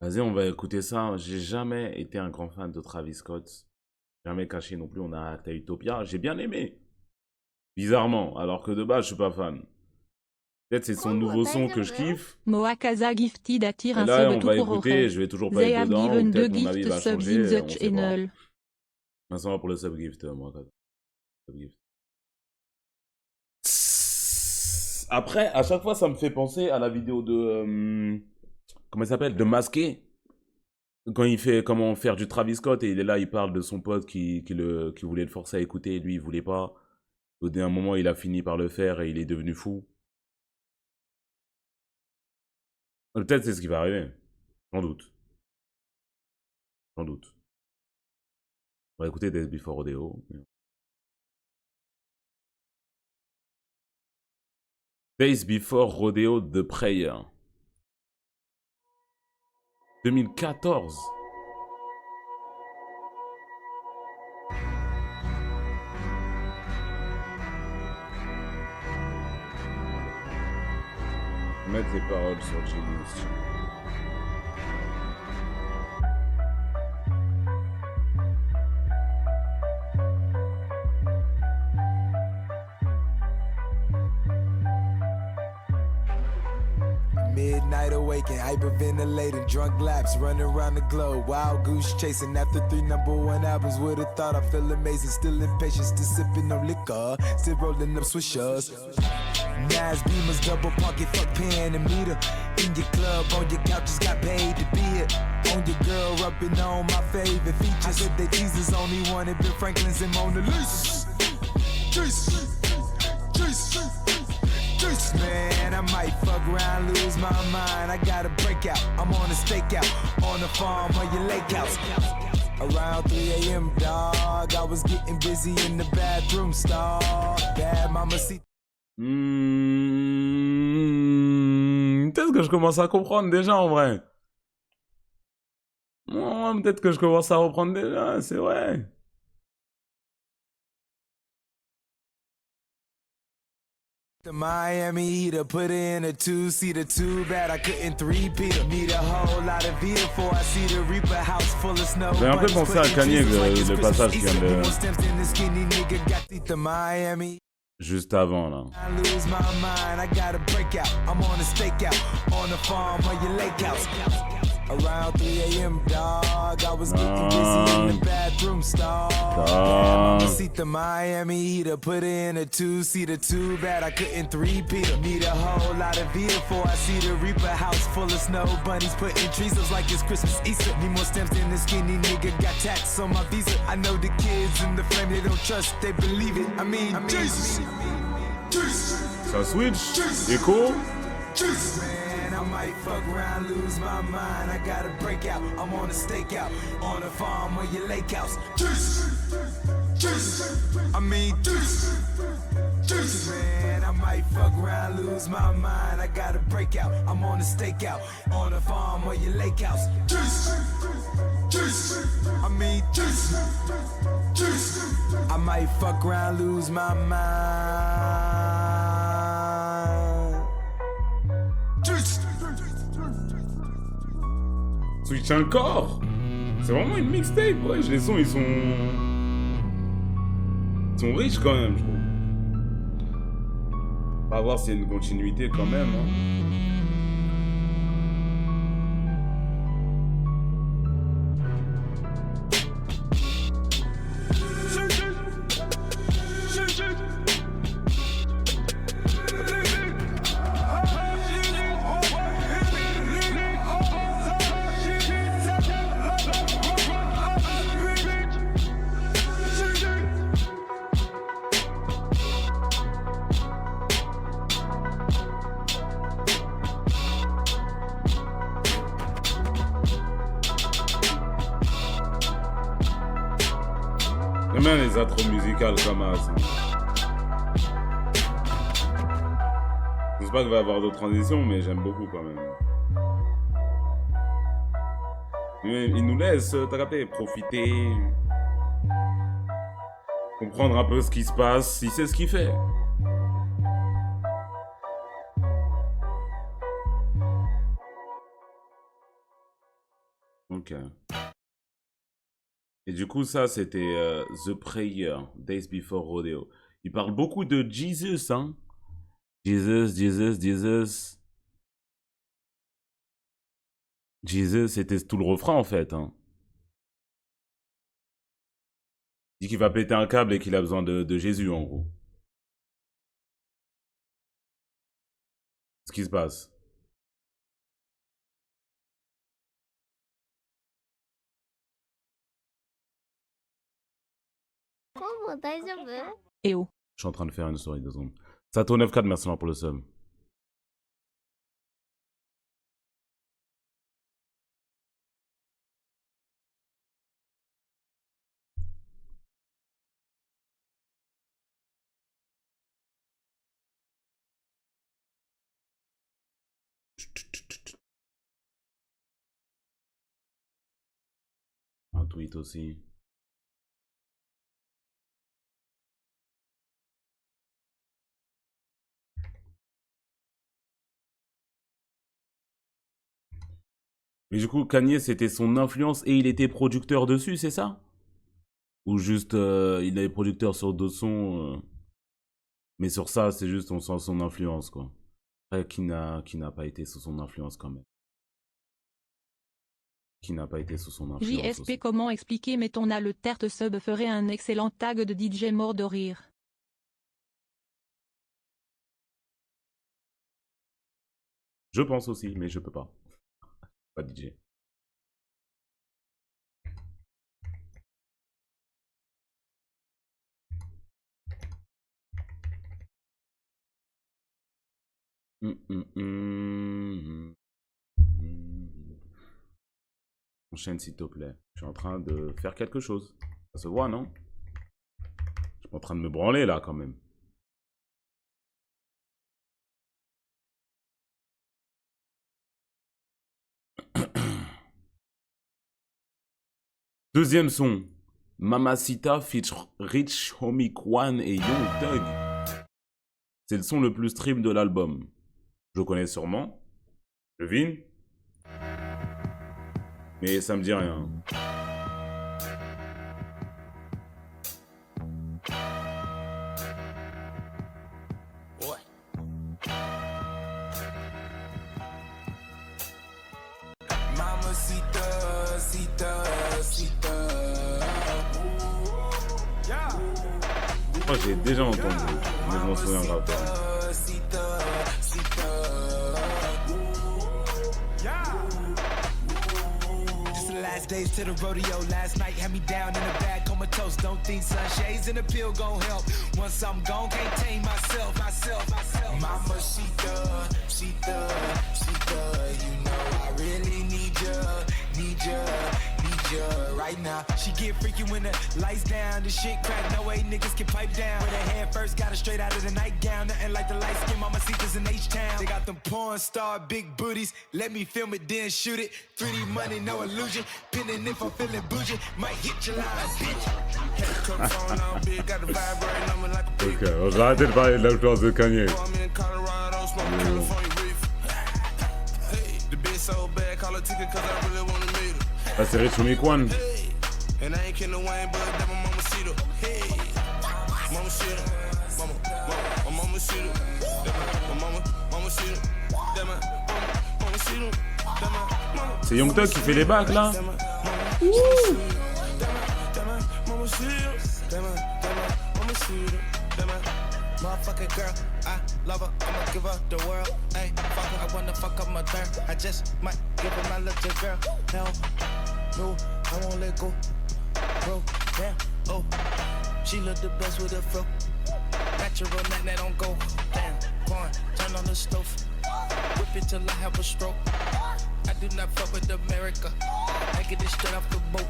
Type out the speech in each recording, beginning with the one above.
Vas-y, on va écouter ça. J'ai jamais été un grand fan de Travis Scott. Jamais caché non plus. On a Acta Utopia. J'ai bien aimé. Bizarrement. Alors que de base, je suis pas fan. Peut-être c'est son nouveau son que je kiffe. Moakaza Gifted attire Et un là, sub on tout va pour écouter. Aurel. Je vais toujours pas They être have dedans. Ou given peut-être deux mon avis gift va subs in changer. the On sait pas. channel. Merci pour le subgift, moi. Subgift. Après, à chaque fois, ça me fait penser à la vidéo de... comment il s'appelle? De Masqué. Quand il fait comment faire du Travis Scott et il est là, il parle de son pote qui voulait le forcer à écouter et lui, il voulait pas. Au dernier moment, il a fini par le faire et il est devenu fou. Peut-être c'est ce qui va arriver. Sans doute. Sans doute. On va écouter Days Before Rodeo. Days Before Rodeo The Prayer. 2014. Mettre les paroles sur Genius. Midnight awaken, hyperventilating, drunk laps, running around the globe. Wild goose chasing after 3 #1 albums. Would've thought I feel amazing, still impatient, still sipping on liquor, still rolling up swishers. Nas Beamers, double pocket, fuck pen and meter. In your club, on your couch, just got paid to be it. On your girl, rubbing on my favorite features. I said that Jesus only wanted Ben Franklin's and Mona Lisa. Jesus, Jesus. Man, I might fuck around, lose my mind. I got a breakout. I'm on a stakeout, on the farm or your lake house. Around 3 a.m., dog. I was getting busy in the bathroom stall. Bad mama see. Peut-être que je commence à comprendre déjà en vrai. Peut-être que je commence à reprendre déjà, c'est vrai. The Miami heater, put in a 2-seater, too bad I couldn't 3-peat. Need a whole lot of beer before I see the Reaper house full of snow. J'ai un peu pensé à Kanye, le passage qui vient de... Juste avant, là. I lose my mind, I got a breakout. I'm on a stakeout, on the farm or your lake house. Around 3 a.m., dog. I was getting busy in the bathroom stall. Mama see the Miami heater, put in a 2-seater, too bad I couldn't 3-peat. Need a whole lot of beer before I see the Reaper house full of snow bunnies putting trees up like it's Christmas Easter. Need more stamps than the skinny nigga got tax on my visa. I know the kids in the flame, they don't trust, they believe it. I mean Jesus. Ça switch, écho. Man, I might fuck around, lose my mind. I got a breakout. I'm on a stakeout, on a farm or your lake house. I mean, man, I might fuck around, lose my mind. I got a breakout. I'm on a stakeout, on a farm or your lake house. I mean, I might fuck around, lose my mind. Switch encore. C'est vraiment une mixtape, ouais. Les sons, ils sont riches quand même, je trouve. On va voir s'il y a une continuité quand même, hein. J'aime bien les intros musicales comme ça. Je pense pas qu'il va y avoir d'autres transitions, mais j'aime beaucoup quand même. Il nous laisse, t'as capté, profiter. Comprendre un peu ce qui se passe, il sait ce qu'il fait. Ok. Et du coup, ça, c'était The Prayer, Days Before Rodeo. Il parle beaucoup de Jesus, hein. Jesus, Jesus, Jesus. Jesus, c'était tout le refrain, en fait, hein. Il dit qu'il va péter un câble et qu'il a besoin de Jésus, en gros. Ce qui se passe. Et oh. Je suis en train de faire une story de secondes. Sato 94, merci pour le sub. Un tweet aussi. Mais du coup, Kanye, c'était son influence et il était producteur dessus, c'est ça? Ou juste, il est producteur sur d'autres sons, mais sur ça, c'est juste, on sent son influence, quoi. Après, qui n'a pas été sous son influence, quand même. Qui n'a pas été sous son influence JSP, aussi. comment expliquer mettons a le terte sub ferait un excellent tag de DJ mort de rire. Je pense aussi, mais je peux pas. Pas DJ. Enchaîne s'il te plaît. Je suis en train de faire quelque chose. Ça se voit, non? Je suis en train de me branler là quand même. Deuxième son. Mamacita feature Rich Homie Kwan et Young Thug. C'est le son le plus stream de l'album. Je connais sûrement. Devine. Mais ça me dit rien. Mamacita, Sita, Sita. Moi j'ai déjà entendu, mais je m'en souviens grave pas. Last days to the rodeo. Last night had me down in the bag, comatose. Don't think sunshades and a pill gon' help. Once I'm gone, can't tame myself. Mama, she does. You know I really need ya right now. She get freaky when the lights down. The shit crack, no way niggas can pipe down. When her hair first got it straight out of the nightgown. Nothing like the light skin Mamacitas in H-Town. They got them porn star big booties. Let me film it, then shoot it. 3D money, no illusion. Pinning if I'm feeling bougie. Might hit your line, bitch. Ok, on va arrêter de parler de l'influence de Kanye. Ah, c'est Rich Homie Kwan. C'est Young Thug qui fait les bacs là. Motherfucking girl, I love her, I'ma give her the world. Ayy, fuck her, I wanna fuck up my third. I just might give her my little girl. Hell, no, I won't let go. Bro, damn, oh, she look the best with a fro. Natural, that don't go. Damn, porn, turn on the stove. Whip it till I have a stroke. I do not fuck with America. I get it straight off the boat.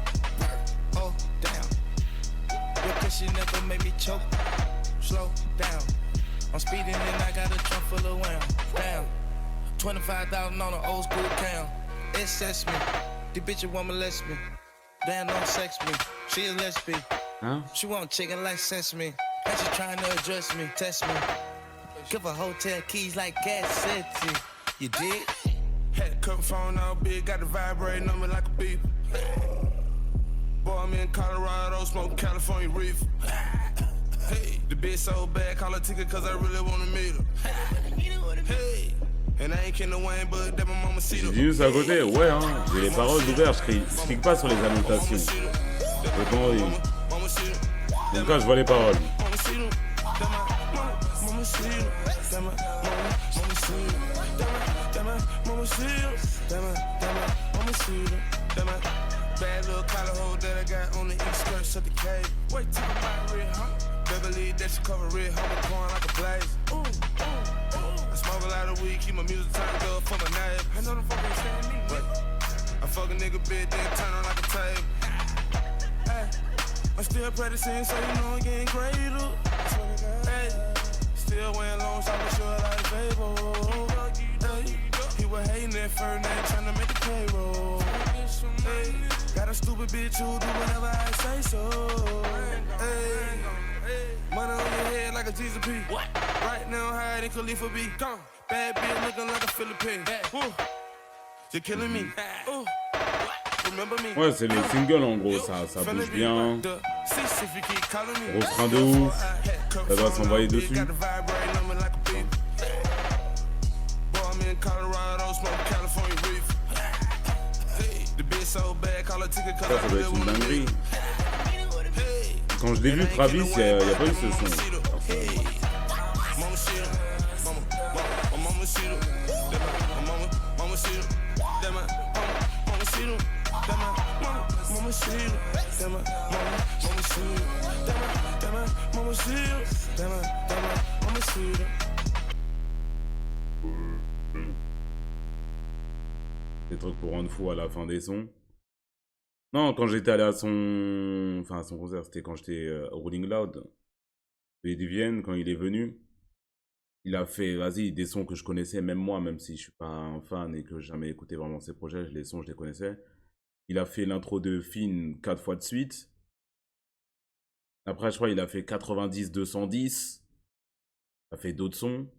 Oh, damn. Your pussy never made me choke. Slow down. I'm speeding and I got a trunk full of wham. Damn. 25,000 on an old school town. It sets me. The bitch want molest me. Damn, don't sex me. She a lesbian. Hein? She want chicken like sesame. And she trying to address me, test me. Give her hotel keys like Cat City. You dig? Had to cut phone out big, got the vibrating on me like a beep. Boy, I'm in Colorado, smoking California reefer. Hey, the bitch so bad, call her ticket cause I really wanna meet her. Hey, and I ain't kidding the Wayne, but that my mama see J'ai her. dit juste à côté, ouais, hein, j'ai les paroles ouvertes, je clique pas sur les annotations. Donc là, je vois les paroles. Bad little collar hole that I got on the east skirt of the cave. Wait till I buy red, huh? Beverly, that she cover red, homie, pouring like a blaze. Ooh, ooh, ooh. I smoke a lot of weed, keep my music turned up for my neighbor. I know them fuck ain't saying me, but I fuck a nigga bitch, then turn her like a table. Hey, I'm still practicing, so you know I'm getting greater. Hey, still wearing long socks, sure like Fable. Hey, he was hating at first, now trying to make the payroll. Hey, got a stupid bitch who do whatever I say so. Hey, money on your head like a Jesus P. What? Right now, higher than Khalifa B. Gone. Bad bitch looking like a Philippine. You're killing me. Ouais, c'est les singles en gros, ça bouge bien. Gros train de ouf. Ça doit s'envoyer dessus. Ça, ça doit être une dinguerie. Quand je l'ai vu, Travis, il n'y a pas eu ce son. Des trucs pour rendre fou à la fin des sons. Non, quand j'étais allé à son... Enfin, à son concert, c'était quand j'étais au Rolling Loud. Et du Vienne, quand il est venu, il a fait, vas-y, des sons que je connaissais, même moi, même si je suis pas un fan et que j'ai jamais écouté vraiment ses projets, les sons, je les connaissais. Il a fait l'intro de Finn 4 fois de suite. Après, je crois qu'il a fait 90-210. Il a fait d'autres sons.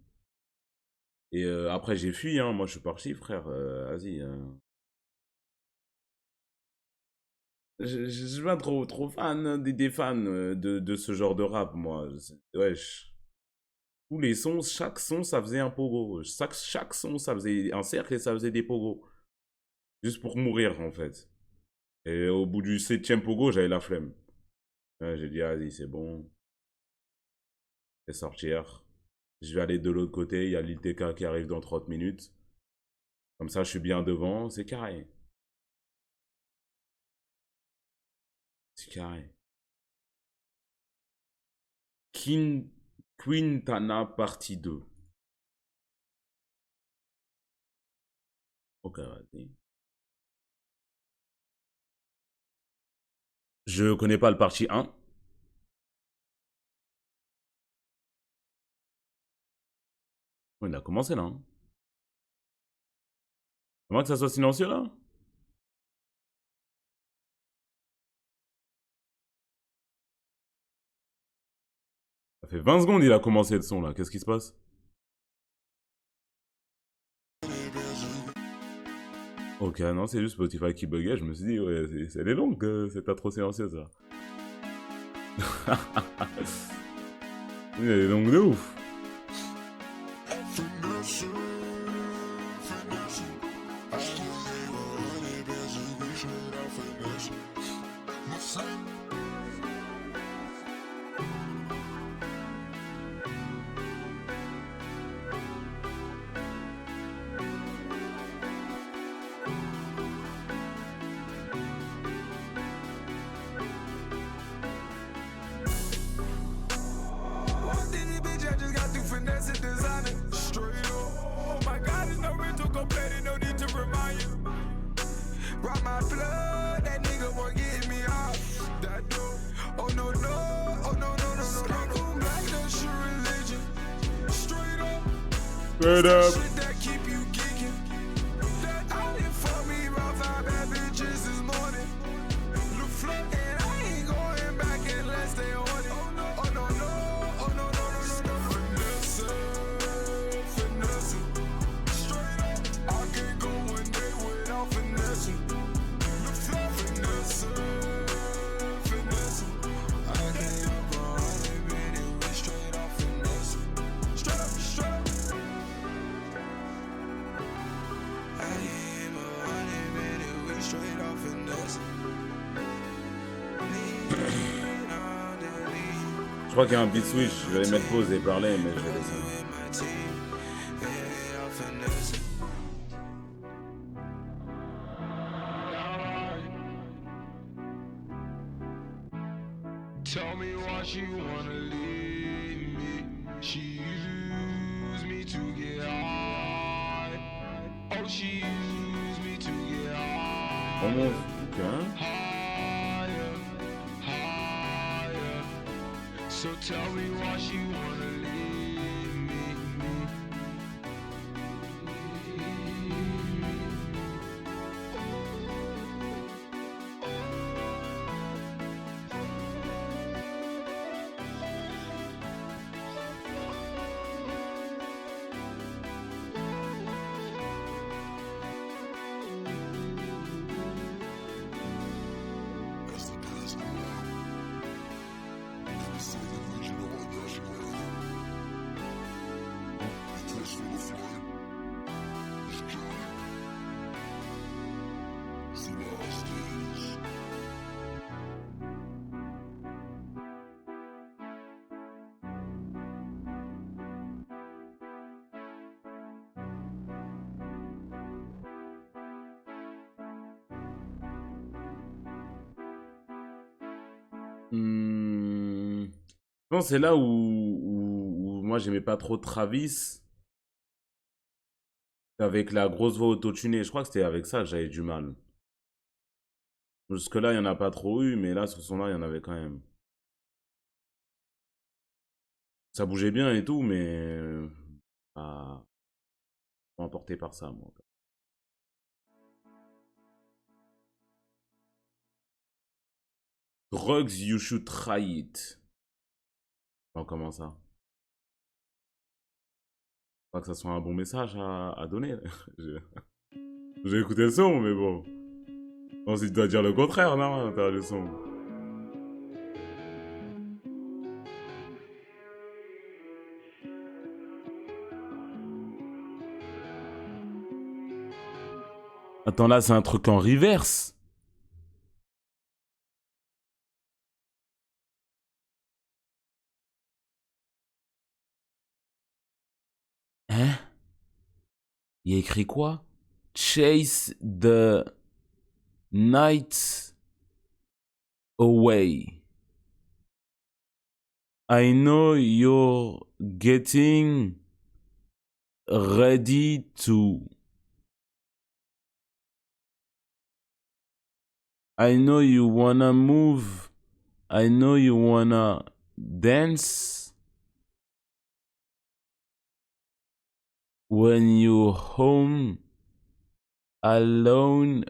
Et après, j'ai fui, hein. Moi, je suis parti, frère. Vas-y. Je suis pas trop fan des fans de ce genre de rap, moi. Wesh. Tous les sons, chaque son, ça faisait un pogo. Chaque son, ça faisait un cercle et ça faisait des pogos. Juste pour mourir, en fait. Et au bout du 7e pogo, j'avais la flemme. Ouais, j'ai dit, vas-y, c'est bon. Je vais sortir. Je vais aller de l'autre côté. Il y a Lil TK qui arrive dans 30 minutes. Comme ça, je suis bien devant. C'est carré. C'est carré. Quintana partie 2. Ok, vas-y. Je connais pas le partie 1. On a commencé là. Hein. Comment que ça soit silencieux là? Ça fait 20 secondes il a commencé le son là. Qu'est-ce qui se passe? Ok, non, c'est juste Spotify qui buguait. Je me suis dit, ouais, elle est longue, c'est pas trop silencieux ça. Elle est longue de ouf. Straight up. Je crois qu'il y a un beat switch. Je vais les mettre pause et parler, mais je vais laisser. Tell me why she wanna leave me. She used me to get high. Oh, she used me to get high. On monte. Ok. Higher, higher. So tell me why she wanna leave me. Je pense que c'est là où moi j'aimais pas trop Travis avec la grosse voix autotunée. Je crois que c'était avec ça que j'avais du mal. Jusque-là, il n'y en a pas trop eu, mais là, sur ce son-là, il y en avait quand même. Ça bougeait bien et tout, mais pas emporté par ça, moi. Drugs, you should try it. Oh, comment ça? Pas que ça soit un bon message à donner. J'ai écouté le son, mais bon. Ensuite, tu dois dire le contraire, non? T'as le son. Attends, là, c'est un truc en reverse. Hein? Il y a écrit quoi? Chase the night away. I know you're getting ready to. I know you wanna move. I know you wanna dance. When you're home alone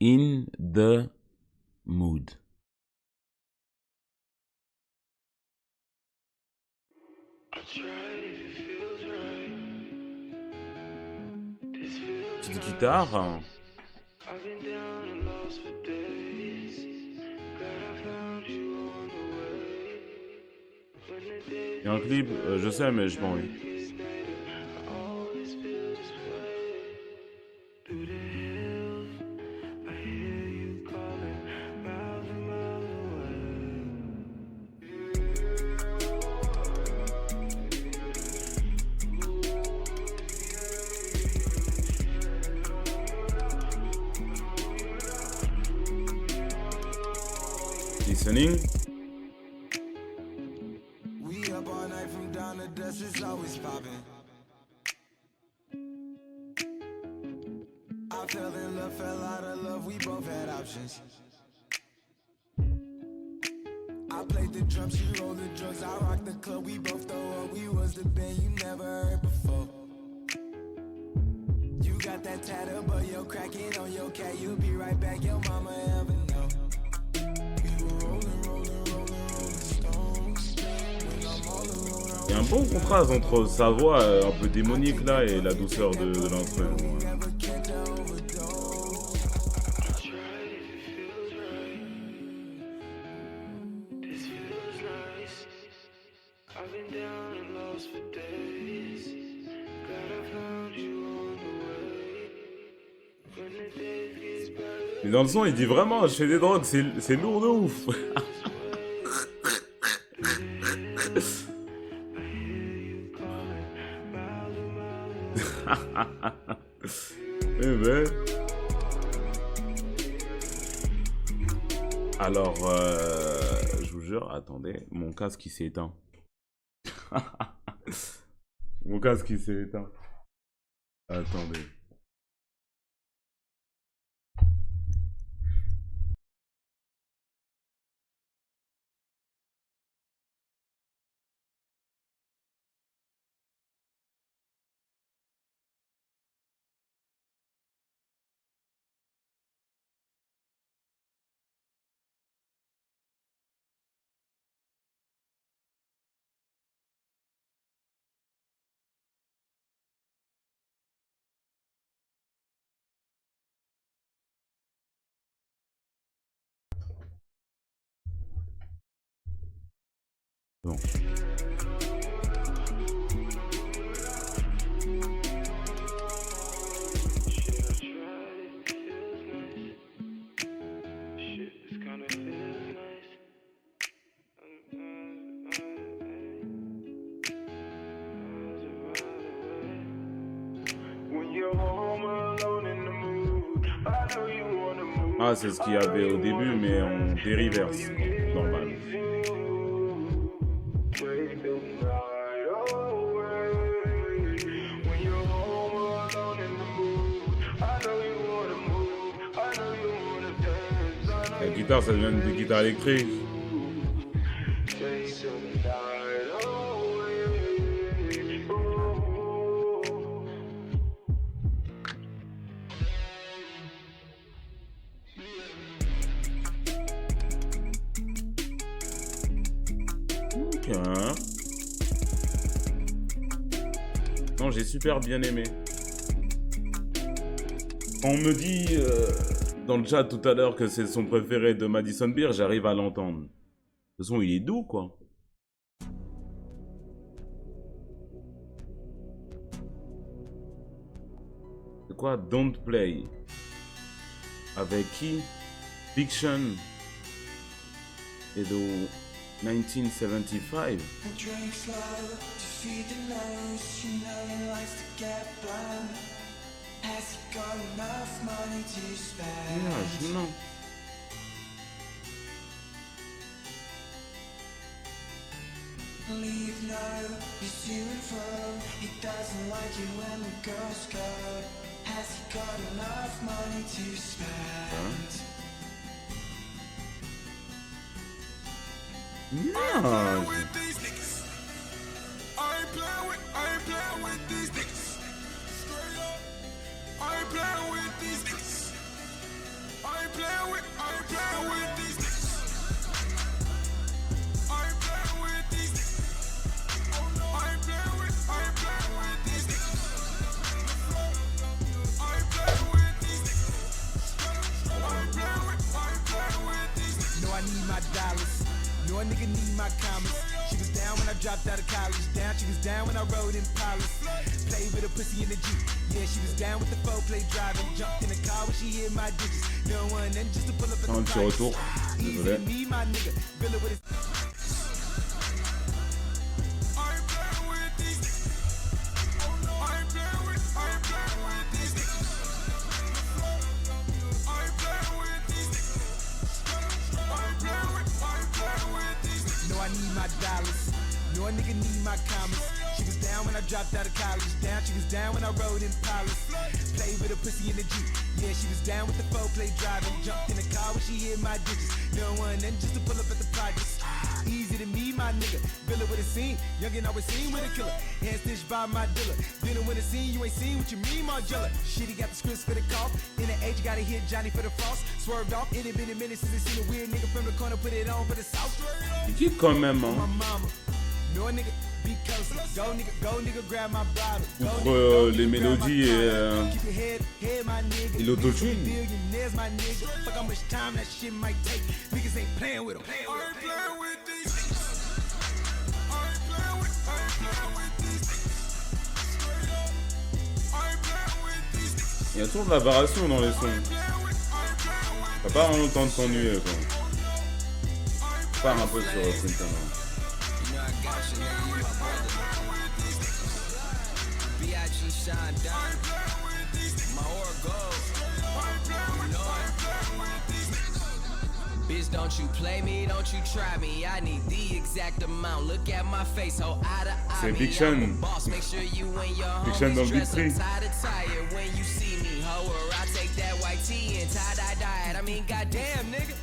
in the mood. Petite guitare. Il y a un clip, je sais, mais j'ai pas envie. Listening. We up all night from dawn to dusk, it's always popping. I fell in love, fell out of love, we both had options. I played the drums, she rolled the drugs, I rocked the club, we both throw up, we was the band you never heard before. You got that tattoo, but you're cracking on your cat, you'll be right back, your mama ever know. We were rolling, rolling, rolling, rolling stones. When I'm all alone, Il y a un bon contraste entre sa voix un peu démonique là et la douceur de l'instru. never get to overdose. I've been down and lost for days. Glad I found you on the way. When the days get better. Mais dans le son, il dit vraiment, je fais des drogues, c'est lourd de ouf. Eh ben. Alors, je vous jure, attendez, mon casque il s'est éteint. Mon casque il s'est éteint. Attendez. Bon. Ah, c'est ce qu'il y avait au début, mais en dériverse. Normal. La guitare, ça devient une guitare électrique. Ok. Non, j'ai super bien aimé. On me dit dans le chat tout à l'heure que c'est son préféré de Madison Beer, j'arrive à l'entendre. De toute façon, il est doux, quoi. C'est quoi Don't Play? Avec qui? Big Sean et de 1975. Yeah, non. Leave now, he's to and fro. He doesn't like it when the girls go. Has he got enough money to spend? Non. I ain't playing with these niggas. Straight up. I ain't playing with these niggas. I ain't playing with these niggas. I ain't playing with these niggas. Oh no, I ain't playing with these niggas. I ain't playing with these niggas. I ain't playing with these niggas. No, I need my dollars. No, a nigga need my commas. She was down when I dropped out of college. Down, she was down when I rode in Paris. Played with a pussy in the Jeep. Yeah, she was down with the four-play driving. Jumped in the car when she hit my digits. No one then just to pull up at Un the petit retour. Easy Désolé. to me, my nigga. Bill it with his... I ain't playing with these niggas. Oh no, I ain't playing with these niggas. I ain't playing with these niggas. I ain't playing with these niggas. No, I need my dollars. No, a nigga need my commas. She was down when I dropped out of college. Down, she was down when I rode in Paris. Played with a pussy in the Jeep. Yeah, she was down with the four-play driving. Jumped in the car when she hit my digits. No one then just to pull up at the projects. Easy to me, my nigga. Bill it with a scene. Youngin' always seen with a killer. Hand stitched by my dealer. Dinner with a scene, you ain't seen what you mean, Margella. Shit, he got the scripts for the cough. In the age, gotta hit Johnny for the frost. Swerved off. It had been a minute since I seen a weird nigga from the corner put it on for the south. Il dit quand même, My hein. mama. No nigga, be cozy. Go nigga, grab my bottle. Outre les mélodies et Keep your head, my nigga. et l'autotune. Billionaires, my nigga. Fuck how much time that shit might take. Niggas ain't playing with them. I ain't playing with these niggas. I ain't playing with these niggas. Straight up. I ain't playing with these niggas. Il y a toujours de la variation dans les sons. I ain't playing with T'as pas vraiment le temps de t'ennuyer, quoi. Pars un peu sur Clinton. You know I got you, nigga, you my brother. B.I.G. Shine Down. My aura gold. You know it. Bitch, don't you play me, don't you try me. I need the exact amount. Look at my face, ho, eye to eye. C'est Me, Big Sean. I'm a boss. Make sure you and your Big Sean dans homies le dress Big up tie to tie when you see me, ho. Or I take that white tee and tie-dye. I mean, goddamn, nigga.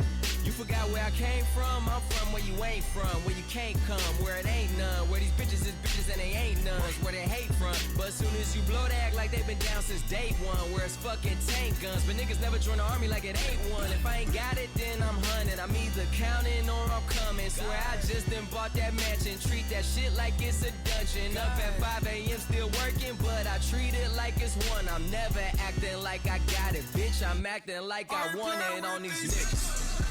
You forgot where I came from? I'm from where you ain't from, where you can't come, where it ain't none, where these bitches is bitches and they ain't none, where they hate from. But as soon as you blow, they act like they've been down since day one, where it's fucking tank guns. But niggas never join the army like it ain't one. If I ain't got it, then I'm hunting. I'm either counting or I'm coming. Swear I just done bought that mansion, treat that shit like it's a dungeon. Up at 5 a.m. still working, but I treat it like it's one. I'm never acting like I got it, bitch. I'm acting like I want it on these niggas.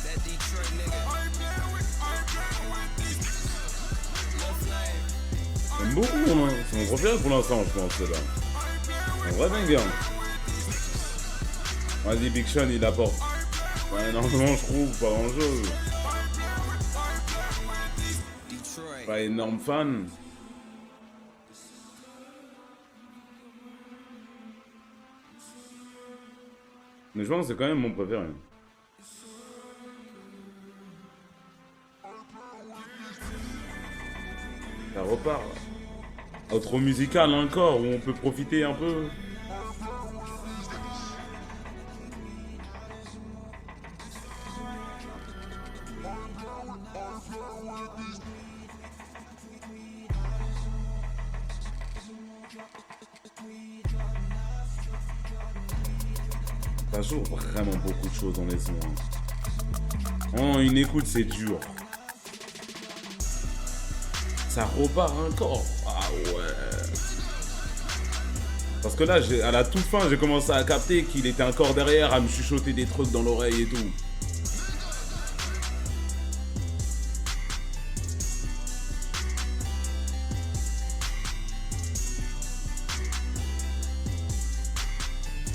That Detroit nigga. J'aime beaucoup, hein. C'est mon préféré pour l'instant, je pense, là. Un vrai banger. Vas-y, Big Sean, il apporte. Ouais, normalement, je trouve pas grand-chose. Detroit. Pas énorme fan. Mais je pense que c'est quand même mon préféré. Ça repart. Outro musical encore, où on peut profiter un peu. Ça joue vraiment beaucoup de choses dans les sons. Oh, une écoute, c'est dur. Ça repart encore. Ah ouais. Parce que là, à la toute fin, j'ai commencé à capter qu'il était encore derrière, à me chuchoter des trucs dans l'oreille et tout.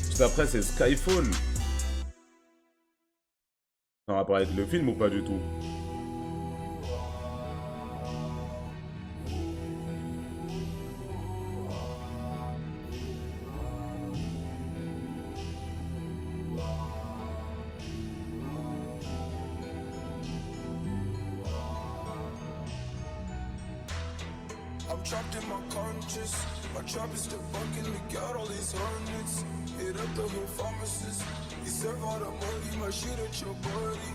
Juste après, c'est Skyfall. En rapport avec le film ou pas du tout? I'm trapped in my conscious. My trap is still bucking. We got all these hornets. Hit up the whole pharmacist. You serve all the money. My shit at your body.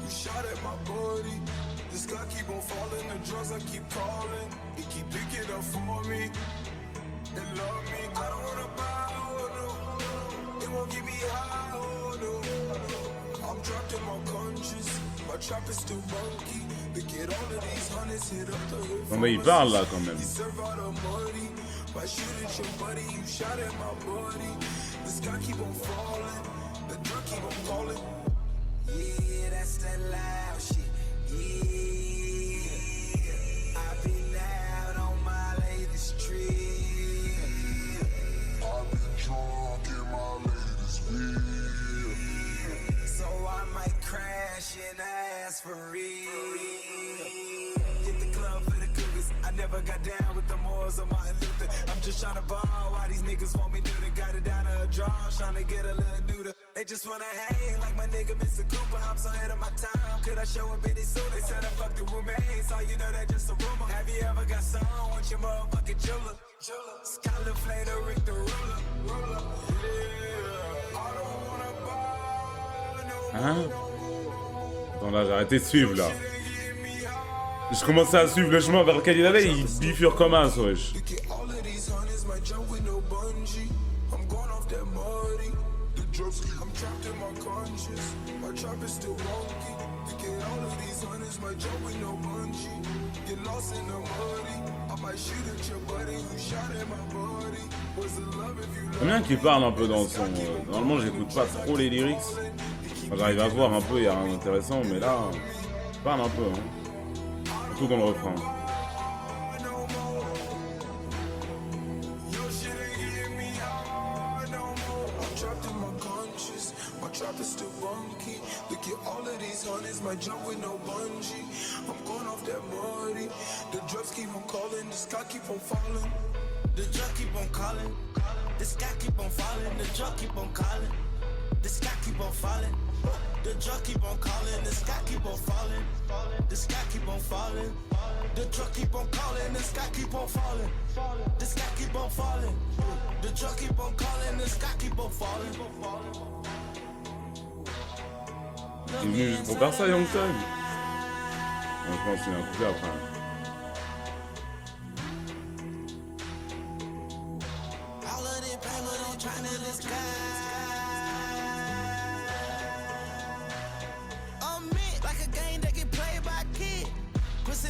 You shot at my body. The sky keep on falling. The drugs I keep calling. They keep picking up for me. They love me. I don't wanna buy, oh no. They won't get me high, oh no. I'm trapped in my conscious. My trap is still bunky. They get all of these hundreds. Hit up the whole Non mais il parle là quand même. You serve all the money. My shit at your buddy. You shot at my body. The sky keep on falling. The drug keep on calling. Yeah, that's that loud shit. Yeah, I've been out on my latest trip. I've been drunk in my latest beer. So I might crash and ask for real. Hit the club for the cougars. I never got down with the Moors or Martin Luther. I'm just tryna ball. Why these niggas want me to? They got it down to a draw. Tryna get a little neuter. They just wanna hang like my nigga Mr. Cooper. I'm so ahead of my time. Could I show up any sooner? They said I fucked the roommates. All you know that just a rumor. Have you ever got someone with your motherfucking jeweler? Skylar Flater, Rick the ruler. Yeah, I don't wanna buy no Hein? Attends là, j'ai arrêté de suivre là. Je commençais à suivre le chemin vers lequel il allait, il bifure comme un, wesh. all of these hundreds, my jump with no bungee. I'm going off that money. The drugs, I'm trapped in my conscience. My trap is still wonky. You get all of these hundreds, my jump with no bungee. Get lost in the money. I might shoot at your buddy who shot at my body. Was it love if you J'aime bien qu'il parle un peu dans son... Normalement, j'écoute pas trop les lyrics. Enfin, j'arrive à voir un peu, il y a un intéressant, mais là, il parle un peu, hein. Surtout dans le refrain. Look at all of these hundreds, my jump with no bungee. I'm going off that money. The drugs keep on calling, the sky keep on falling. The drug keep on calling, the sky keep on falling, the drug keep on calling, the sky keep on falling, the drug keep on calling, the sky keep on falling, the sky keep on falling, the drug keep on calling, the sky keep on falling, the sky keep on falling, the drug keep on calling, the sky keep on falling. Il est venu juste pour faire ça, Young Thug. Je pense qu'il y a un couplet après.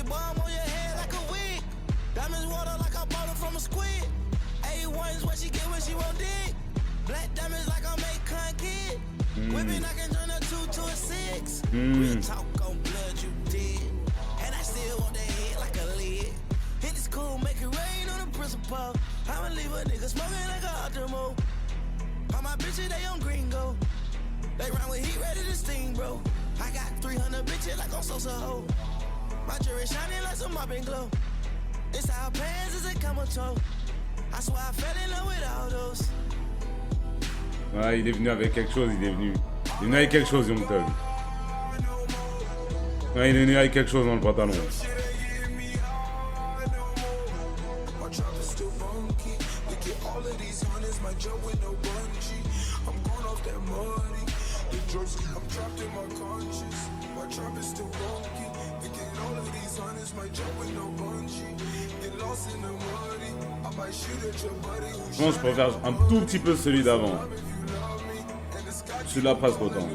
Bomb on your head like a wig. Diamonds water like I bought them from a squid. A1's what she get when she won't dig. Black diamonds like I make con kid. Whipping I can turn a 2 to a 6. Real talk on blood you did. And I still want that head like a lid. Hit the school, make it rain on the principal. I'ma leave a nigga smoking like a Optimo. All my bitches, they on gringo. They run with heat ready to sting, bro. I got 300 bitches like on Sosa Ho. My jewelry shining like some mopping glow. It's our pants is a comatose. I swear I fell in love with all those. Ouais, il est venu avec quelque chose, il est venu avec quelque chose, Young Thug. Ouais, il est venu avec quelque chose dans le pantalon. Je pense que je préfère un tout petit peu celui d'avant. Celui-là presque autant.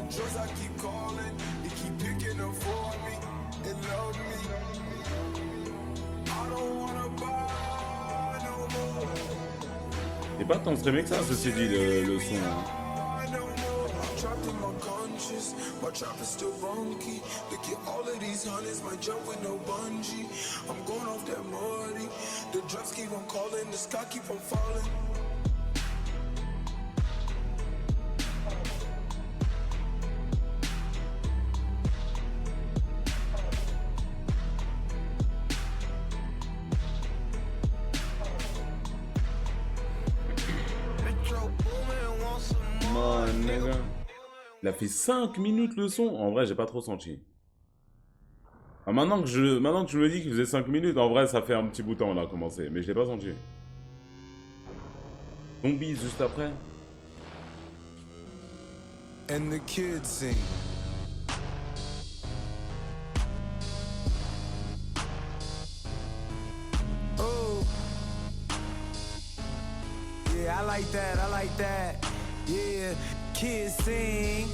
Il est pas tant streamé que ça, ceci dit, le son. Hein. My trap is still funky. Look at all of these hundreds, my jump with no bungee. I'm going off that money. The drugs keep on calling, the sky keep on falling. Il a fait 5 minutes le son. En vrai, j'ai pas trop senti. Ah, maintenant que je me dis qu'il faisait 5 minutes, en vrai, ça fait un petit bout de temps là, commencé. Mais je l'ai pas senti. Zombies juste après. And the kids sing. Oh. Yeah, I like that. I like that. Yeah. Kids sing.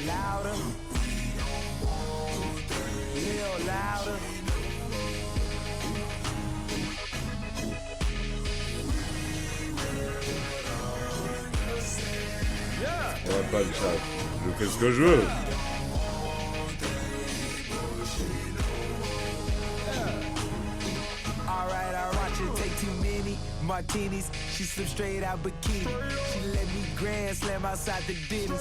Louder. Little louder. Ouais, pas le chat. Je fais ce que je veux. Martinis, she slipped straight out bikini. She let me grand slam outside the Denny's.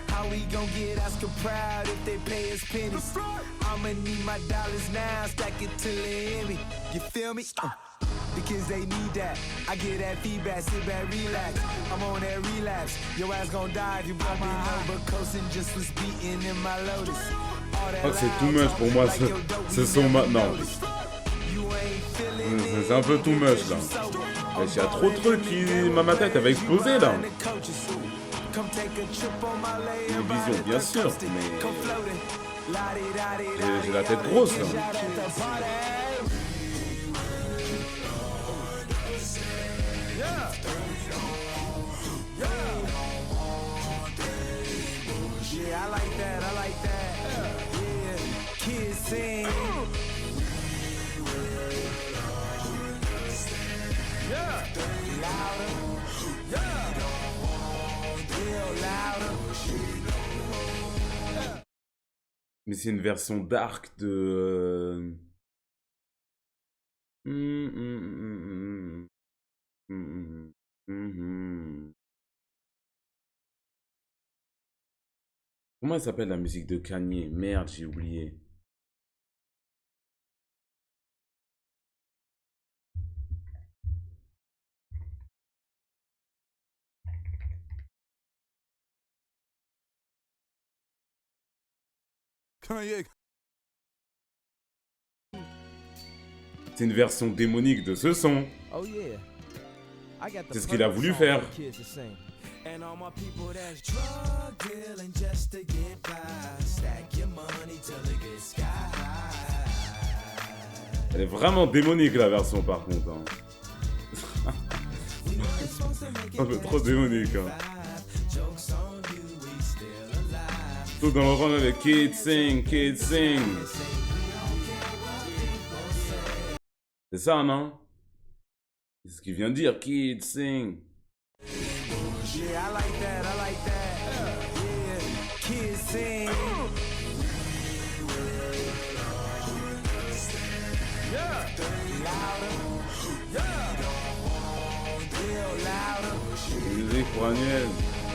How we gon' get Oscar proud if they pay us pennies? I'ma need my dollars now, stack it till they hear me. You feel me? The kids, they need that. I get that feedback, sit back, relax. I'm on that relapse. Your ass gon' die if you blow my overdose and just was beating in my Lotus. Oh, c'est too much pour moi, ce son maintenant. C'est un peu too much là. Il y a trop de trucs qui... Ma tête elle va exploser là. Une vision bien sûr, mais... J'ai la tête grosse là. Yeah, I like that, I like that. Yeah, kids sing. Yeah. Louder. Yeah. Louder. Mais c'est une version dark de... Comment elle s'appelle la musique de Kanye? Merde, j'ai oublié. Kanye. C'est une version démonique de ce son. Oh yeah. I got the C'est ce qu'il a perfect voulu song faire. for the kids to sing. And all my people that's drug dealing just to get by. Stack your money till it gets sky high. Elle est vraiment démonique la version par contre. Hein. Un peu trop démonique. Hein. Jokes on you, we still alive. Tout dans le rang avec Kids Sing, Kids Sing. C'est ça, non? C'est ce qu'il vient de dire, Kids Sing. Yeah, I like that, I like that. Yeah, kids sing. Yeah, louder. Yeah, real louder. Musique pour Annuel.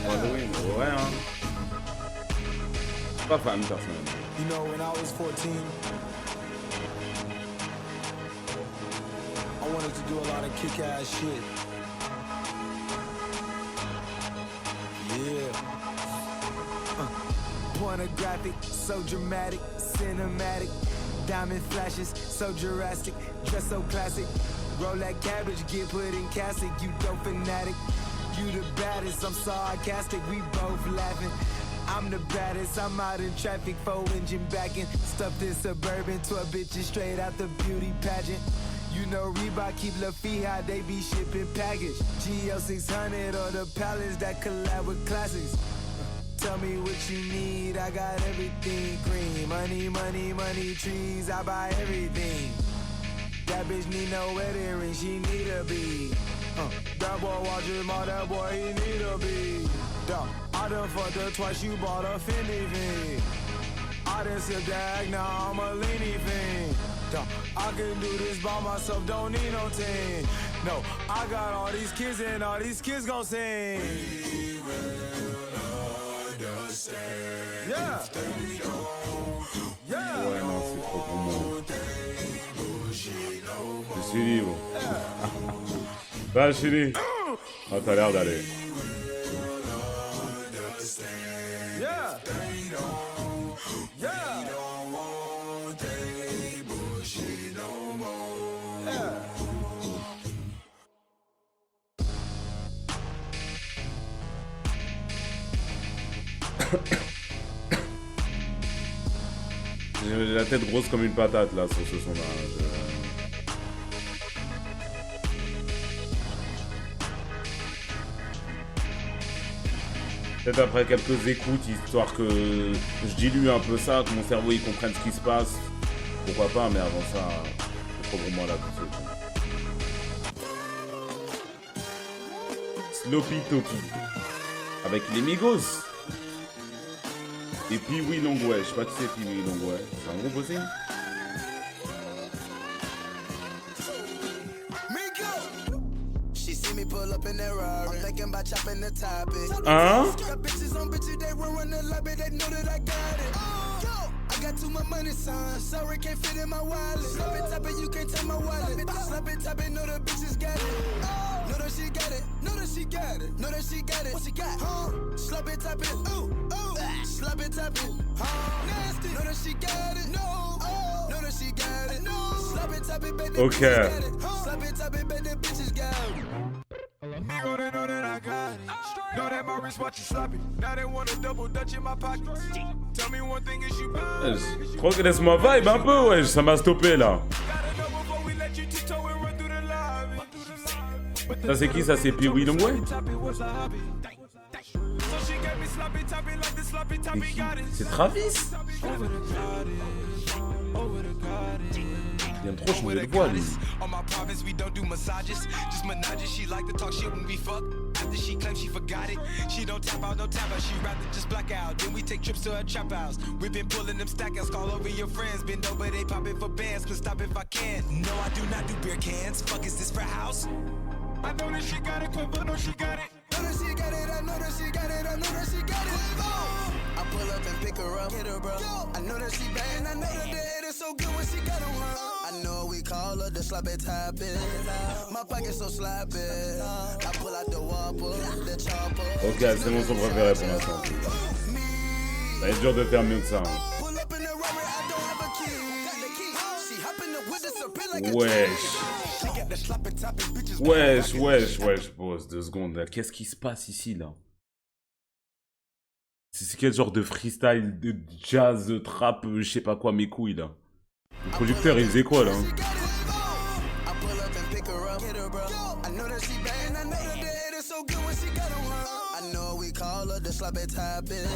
Halloween, ouais, hein. Pas fan, personnellement. You know, when I was 14, I wanted to do a lot of kick-ass shit. Yeah. Pornographic, so dramatic, cinematic. Diamond flashes, so Jurassic. Dress so classic. Roll that cabbage, get put in casket. You dope fanatic. You the baddest, I'm sarcastic. We both laughing. I'm the baddest, I'm out in traffic, 4-engine backing. Stuffed in Suburban, 12 bitches straight out the beauty pageant. You know Reebok keep La Fija, they be shipping package. GL600 or the Palace that collab with classics. Tell me what you need, I got everything. Green, money, money, money, trees, I buy everything. That bitch need no wedding ring, she need a bead. That boy watch him all, that boy he need a bead. I done fucked her twice, you bought a Fendi fiend. I done sip that, now I'm a leany fiend. I can do this by myself, don't need no team. No, I got all these kids and all these kids gon' sing. Yeah. Yeah. Ouais, non, c'est trop pour moi. Je suis libre. Va, chérie. Ah, t'as l'air d'aller. Yeah. Yeah. J'ai la tête grosse comme une patate là sur ce son-là. Peut-être après quelques écoutes, histoire que je dilue un peu ça, que mon cerveau il comprenne ce qui se passe. Pourquoi pas, mais avant ça, c'est trop pour moi là tout de suite. Sloppy Toppy. Avec les Migos. Et Pee Wee Longway, je sais pas qui c'est Pee Wee Longway. C'est un groupe aussi? Hein? Got too much money, son. Sorry, can't fit in my wallet. Slap it, tap it, you can't take my wallet. Slap it, tap it, know the bitches got it. Know that she got it. Know that she got it. Know that she got it. What she got? Slap it, tap it. Ooh, ooh. Slap it, tap it. Nasty. Know that she got it. No. Know that she got it. No. Slap it, tap it, baby. Okay. Slap it, tap it, baby. Bitches got it. Nigga, they know that I got it. Know that my wrist watch you sloppy. Now they want a double dutch in my pocket. Tell me one thing, is you bad? Je crois que laisse-moi vibe un peu, ouais, ça m'a stoppé là. Ça c'est qui? Ça c'est Pee Wee Longway? C'est Travis? Il vient de trop changer de voix lui. On my province, we don't do massages, just menages. She like to talk shit when we fuck. After she claims she forgot it, she don't tap out, no tap out. She rather just black out. Then we take trips to her trap house. We been pulling them stackers, call over your friends. Been over, they popping for bands. Can stop if I can. No, I do not do beer cans. Fuck is this for house? I know that she got it, Quiver, know she got it. Know that she got it, I know that she got it, I know that she got it. I pull up and pick her up, hit her, bro. I know that she bad, and I know that the head is so good when she got on her. I know we call her the sloppy topping. My pocket so sloppy. I pull out the whopper, the chopper. Ok, c'est mon son préféré pour l'instant. Ça est dur de faire mieux que ça. Hein. Pull up in the Rari, I don't have a key. Got the key. She hop in the whip, it's a bit like a Wesh. She got the sloppy topping bitches. Wesh. Pause 2 secondes. Là. Qu'est-ce qui se passe ici, là? C'est quel genre de freestyle, de jazz, de trap, je sais pas quoi, mes couilles, là? Le producteur, il faisait quoi, là? Hein? I pull up and pick her up, hit her, bro. I know that she bad, and I know that the head is so good when she got on her. I know we call her the sloppy topping.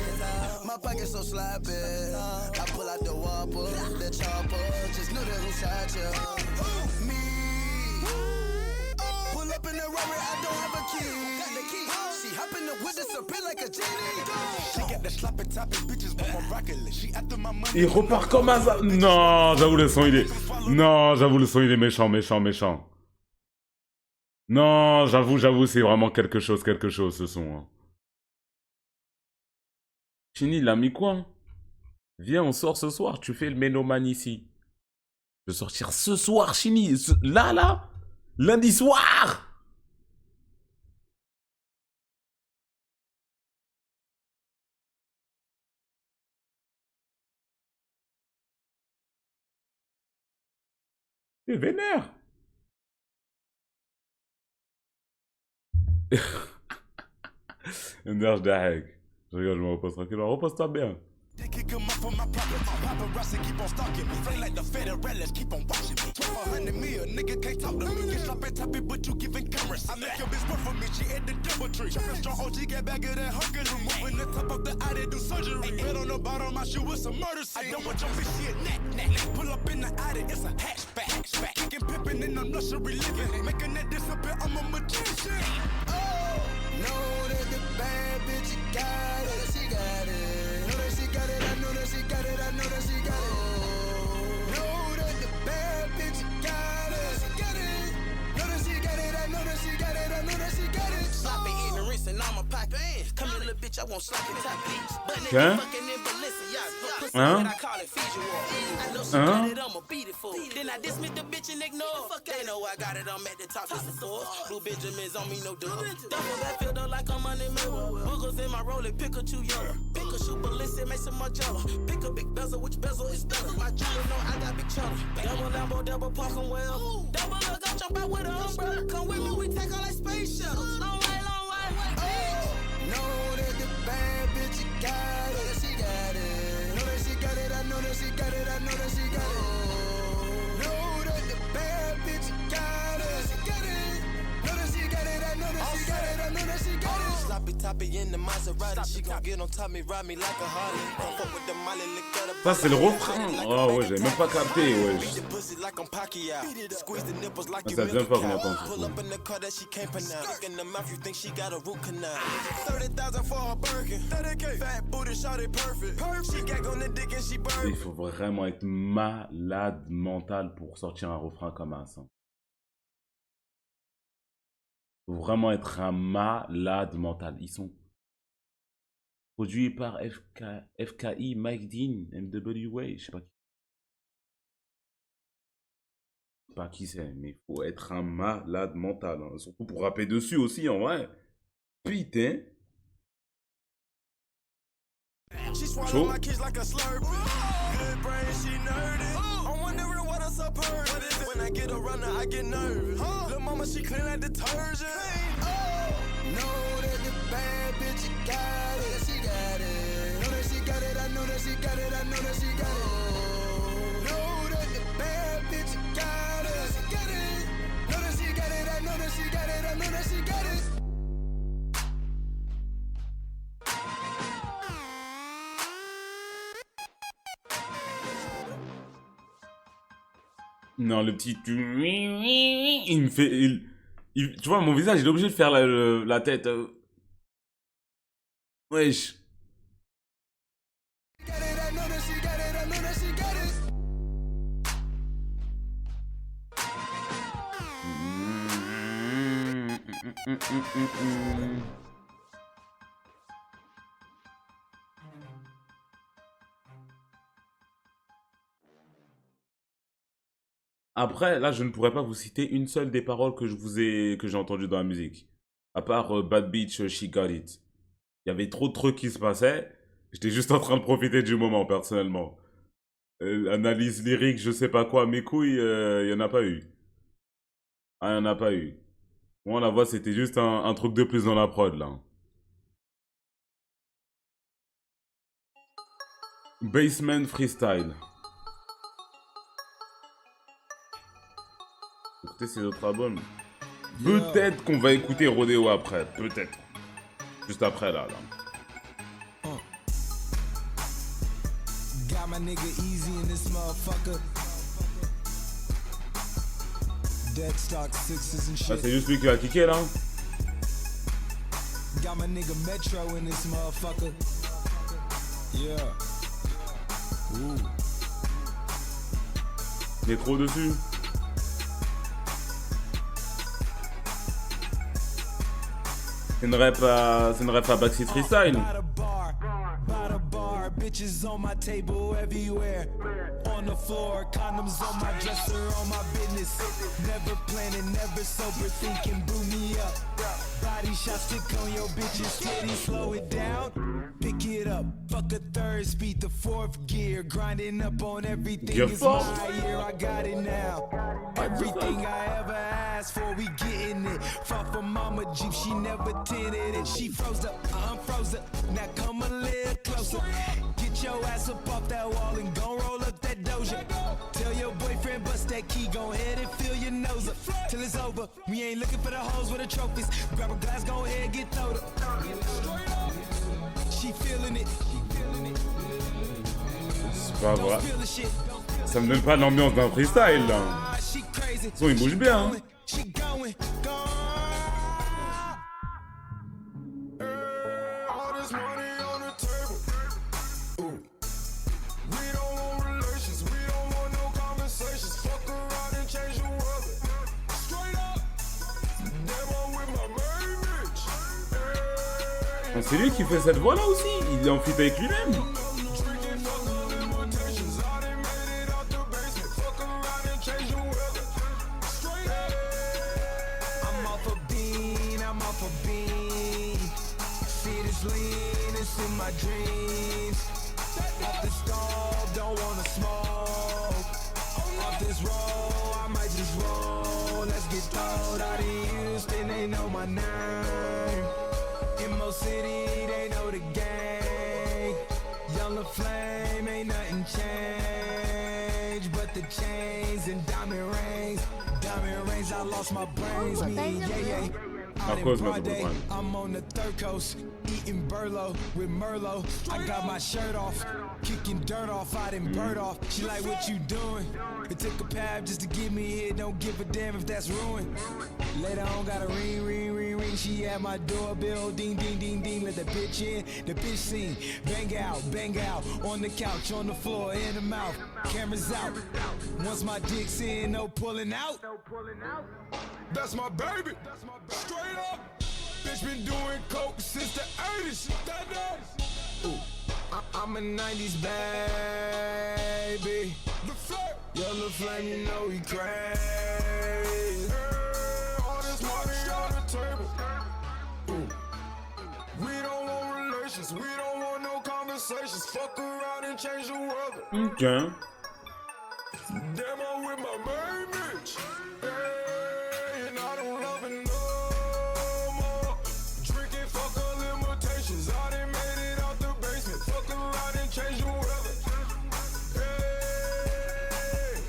My pocket so sloppy. I pull out the whopper, the chopper. Just know that who shot you. Me. Pull up in the Rari, I don't have a key. Got the key. She hop in the whip, it's a bit like a genie. She got the sloppy topping bitches with my broccoli. She after my money. Il repart comme un... Non, j'avoue, le son, il est... Non, j'avoue, le son, il est méchant. Non, j'avoue, c'est vraiment quelque chose, ce son. Hein. Chini, il a mis quoi hein? Viens, on sort ce soir, tu fais le ménomane ici. Je veux sortir ce soir, Chini. Là, lundi soir. C'est vénère. Ender, je dahek. Je rigole, je me repose tranquille. Repose-toi bien. They kick him up on my pocket. Paparazzi keep on stalking me. Feel like the Federalists keep on watching me. 100 mil, nigga can't talk to me. You slap it, tap it, but you giving cameras. I make your bitch work for me, she at the double tree. Trapping strong OG, get back of that Hercules. Moving the top of the eye, they do surgery. Head on the bottom, my shoe is a murder scene. I don't want your bitch, she a knack. Pull up in the Audi, it's a hatchback. Kicking, pimping in the nursery living. Making that disappear, I'm a magician. Oh, know that the bad bitch, you got it. She got it. I know that she got it. Know that the bad bitch got it. Know that she got it. I know that she got it. Sloppy ignorance and I'm a pocket. Come here, little bitch, I want sloppy top beats. But nigga fucking in Balenciaga. Pussy, what I call it, visual. I know she got it, I'ma beat it for. Then I dismiss the bitch and ignore. They know I got it, I'm at the top of the floor. Blue Benjamins on me, no dub. Double that filter like I'm money mirror. Boogers in my roller, Pikachu yellow. Pikachu ballistic, make some more jello. Pick a big bezel, which bezel is better? My jewelry know I got big cheddar. Double Lambo, double parking well. Double look, I jump out with a umbrella. Come with me, we take all like space shuttles. Long way. Know that the bad bitch, you got it. She got it. Know that she got it. I know that she got it. Know that the bad bitch, you got it. She got it. Know that she got it. I know that she got it. Sloppy toppy in the Maserati. She gon' get on top me, ride me like a Harley. Don't fuck with the Molly, lick that up. Ça, c'est le refrain. Oh ouais, j'avais même pas capté, ouais. C'est la deuxième fois qu'on entend ça. Pull up in the car that she can't pronounce. Look in the mouth, you think she got a root canal. 30,000 for a Birkin. 30K. Fat booty, shot it perfect. She gag on the dick and she burn. Il faut vraiment être malade mental pour sortir un refrain comme ça. Il faut vraiment être un malade mental. Ils sont produits par FKI, Mike Dean, MWA, je sais pas qui c'est, mais il faut être un malade mental. Hein. Surtout pour rapper dessus aussi, en vrai. Putain. Chaud. When I get a runner, I get nervous. Lil' mama, she clean like detergent. Know that the bad bitch, you got it. She got it. Know that she got it. I know that she got it. Know that the bad bitch, you got it. She got it. Know that she got it. I know that she got it. Know that she got it. Non, le petit... Il me fait... tu vois, mon visage, il est obligé de faire la tête. Wesh. Après, là, je ne pourrais pas vous citer une seule des paroles que j'ai entendues dans la musique. À part Bad Bitch, She Got It. Il y avait trop de trucs qui se passaient. J'étais juste en train de profiter du moment, personnellement. Analyse lyrique, je sais pas quoi, mes couilles, il y en a pas eu. Ah, il y en a pas eu. Moi, la voix, c'était juste un truc de plus dans la prod, là. Basement Freestyle. Écoutez ces autres albums. Peut-être qu'on va écouter Rodeo après. Peut-être. Juste après, là. Got my nigga easy in this motherfucker. Dead stock sixes and Ah, shit. c'est juste lui qui va kicker, là. Got my nigga Metro in this motherfucker. Yeah. Ooh. Il est trop dessus. C'est une rep à Backseat Freestyle. By the bar, bitches on my table everywhere. On the floor, condoms on my dresser, on my business. Never planning, never sober, thinking, boo me up. Body shot, stick on your bitches, titty, slow it down. Pick it up, fuck a third speed, the fourth gear. Grinding up on everything, Gear it's four. my year, I got it now. Everything I ever asked for, we getting it. Fought for mama Jeep, she never tinted it. She froze up, I'm frozen. Now come a little closer. Get your ass up off that wall and gon' roll up that doja. Tell your boyfriend bust that key, go ahead and fill your nose up. Till it's over, we ain't looking for the hoes with the trophies. Grab a glass, go ahead, get throwed up. She feeling it. C'est pas vrai. Feel the shit. Ça me donne pas l'ambiance d'un freestyle, là. Ah, she crazy. De toute façon, il bouge bien, hein. She going, All this money on the table. Ooh. We don't want relations, we don't want no conversations. Fuck around and change the world. Straight up. Damn, I'm with my main bitch. Hey, Ah, c'est lui qui fait cette voix-là aussi. Il est en feat avec lui-même. drinking, fuck all limitations. I done made it out the basement. Fuck around and change the weather. Straight up. I'm off a bean, I'm off a bean. See this lean, it's in my dreams. Off the stove, don't wanna smoke. Off this roll, I might just roll. Let's get throwed out in Houston, they know my name. In Mo City, they know the gang. Young Flame, ain't nothing changed but the chains and diamond rings. Diamond rings, I lost my brains. Me, yeah. Out in course, Mr. Broad Day, Brown. I'm on the third coast, eating Burlo with Merlot. I got my shirt off, kicking dirt off, I done bird off. She like, what you doing? It took a pab just to get me here, don't give a damn if that's ruined. Later on, got a ring. She at my doorbell, ding, let the bitch in. The bitch sing, bang out, on the couch, on the floor, in the mouth. Cameras out. Once my dick's in, no pulling out. That's my baby. Straight up. Bitch been doing coke since the 80s. Ooh. I'm a 90s baby. The flirt. Yellow flame, you know he crazy. All this money on the table. Ooh. We don't want relations. We don't want no conversations. Fuck around and change the weather. Ok. Damn, I'm with my main bitch. Hey, and I don't love it no more. Drinking, fuck all limitations. I done made it out the basement. Fuck around and change the weather. Hey.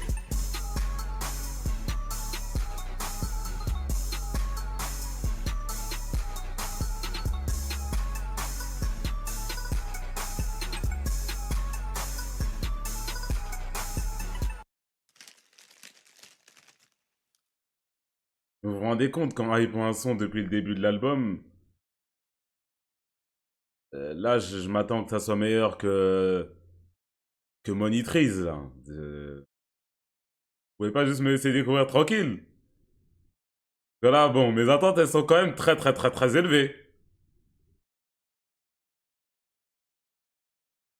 Vous vous rendez compte quand hype un son depuis le début de l'album? Là, je m'attends que ça soit meilleur que Money Trees, là. Vous pouvez pas juste me laisser découvrir tranquille? Parce que là, bon, mes attentes, elles sont quand même très élevées.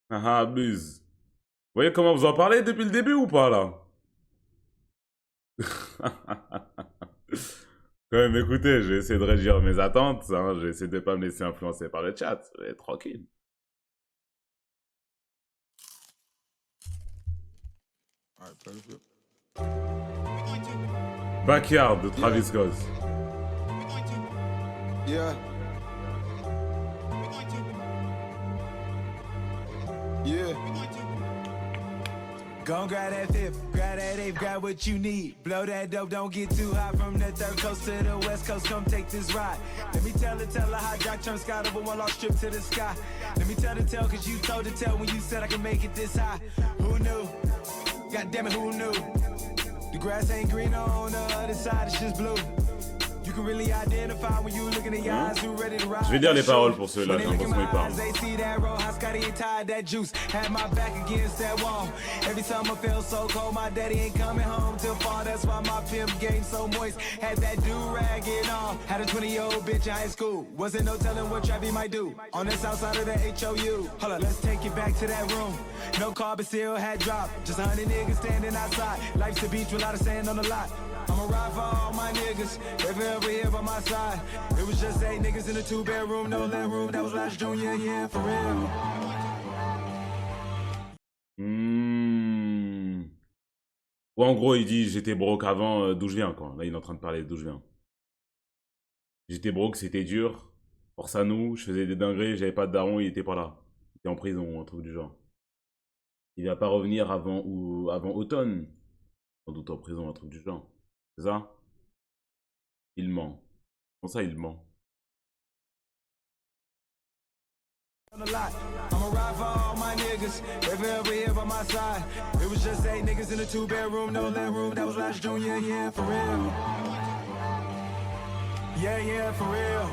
Ah, abuse. Vous voyez comment vous en parlez depuis le début ou pas, là? Quand même, écoutez, j'ai essayé de réduire mes attentes, hein, j'ai essayé de pas me laisser influencer par le chat, mais tranquille. Alright, perfect. Backyard de Travis Scott. Yeah. Yeah. Gon' grab that fifth, grab that eighth, grab what you need. Blow that dope, don't get too high from the third coast to the west coast. Come take this ride. Let me tell her how Jack turned sky over one lost trip to the sky. Let me tell the tale, cause you told the tale when you said I can make it this high. Who knew? God damn it, who knew? The grass ain't green on the other side, it's just blue. You can really identify when you look in the eyes who ready to ride. Je vais dire les paroles pour ceux-là, j'ai l'impression qu'ils parlent. They see that roll, how Scotty ain't tied that juice. Had my back against that wall. Every time I felt so cold, my daddy ain't coming home till fall. That's why my pimp game so moist. Had that do-rag and all. Had a 20-year-old bitch in high school. Wasn't no telling what Travis might do. On the south side of the HOU. Hold up, let's take it back to that room. No car, but still had dropped. Just 100 niggas standing outside. Life's a beach with a lot of sand on the lot. I'ma ride for all my niggas, if ever here by my side. It was just 8 niggas in a 2-bedroom, no living room. That was last Junior, yeah, for real. Ou en gros, il dit j'étais broke avant, d'où je viens, quoi. Là, il est en train de parler d'où je viens. J'étais broke, c'était dur. Force à nous, je faisais des dingueries, j'avais pas de daron, il était pas là. Il était en prison, un truc du genre. Il va pas revenir avant automne. Sans doute en prison, un truc du genre. C'est ça? Il ment. Comment ça, il ment? I'ma ride for all my niggas, if ever here by my side. It was just 8 niggas in a 2-bedroom, no living room. That was last Junior, yeah, for real. Yeah, yeah, for real.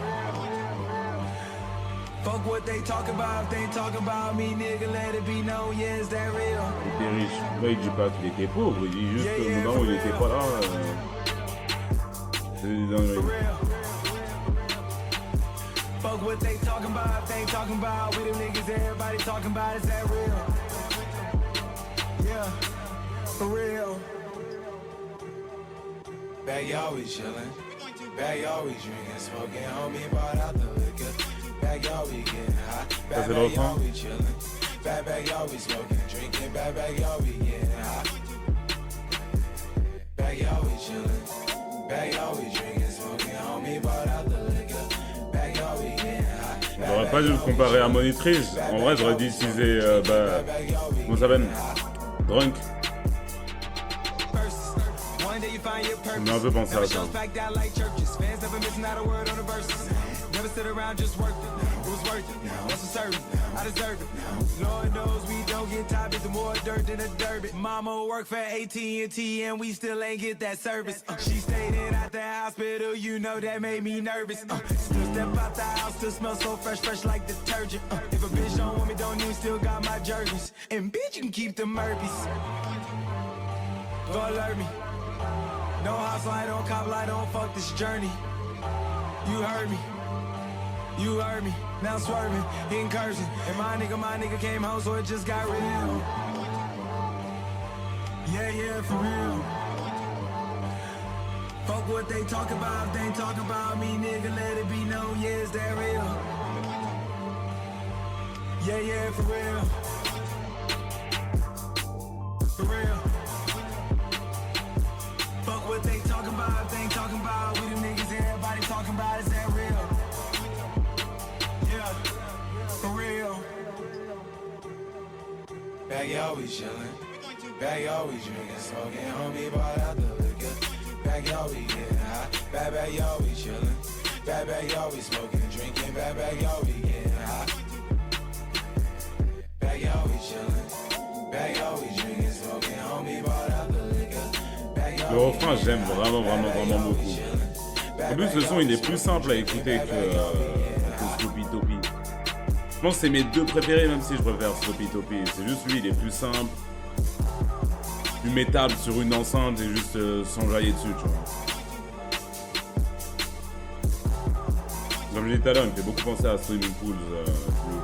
Fuck what they talk about, if they ain't talking about me, nigga, let it be known, yeah, is that real? Il était riche. Là, il dit pas qu'il était pauvre, il dit juste que non, il était pas là. C'est des dingueries. Fuck what they talking about, if they ain't talking about, we them niggas everybody talking about, is that real? Yeah, for real. Bag always chillin', bag always drinking, smoking, homie bought out the liquor. Bag always getting high, bag always chillin', bag always smoking, drinking, bag always getting high. Bag always chillin', bag always drinking, smoking, homie bought out the liquor. Bag always getting high. J'aurais pas dû le comparer à Monitrice. En vrai, j'aurais dû utiliser, comment ça s'appelle? Drunk. On a un peu pensé à ça. Never sit around, just worked it. It was worth it. That's a service. I deserve it. Lord knows we don't get tired, but the more dirt than a derby. Mama worked for AT&T and we still ain't get that service. She stayed in at the hospital, you know that made me nervous. Still step out the house, still smell so fresh, fresh like detergent. If a bitch don't want me, don't even still got my jerseys. And bitch, you can keep the Murphys. Go alert me. No house light on, cop light on, fuck this journey. You heard me. You heard me, now swerving, hitting cursing. And my nigga came home, so it just got real. Yeah, yeah, for real. Fuck what they talk about, if they ain't talking about me, nigga, let it be known, yeah, is that real? Yeah, yeah, for real. For real. Fuck what they talking about, if they ain't talking about, we them niggas everybody talking about, is that real? Yeah, for real. Bag always chillin', bag always drinking, smoking, homie bought out the liquor. Bag always getting high, bag always chillin', bag always smoking, drinking, bag always getting high. Bag always chillin', bag always drinking, smoking, homie bought out the liquor. Le refrain, j'aime vraiment beaucoup. En plus, le son, il est plus simple à écouter que Sloppy Toppy. Je pense que c'est mes deux préférés, même si je préfère Sloppy Toppy. C'est juste lui, il est plus simple, plus métable sur une enceinte et juste s'enjailler dessus, tu vois. Comme je l'ai dit tout à l'heure, il me fait beaucoup penser à Swimming Pools.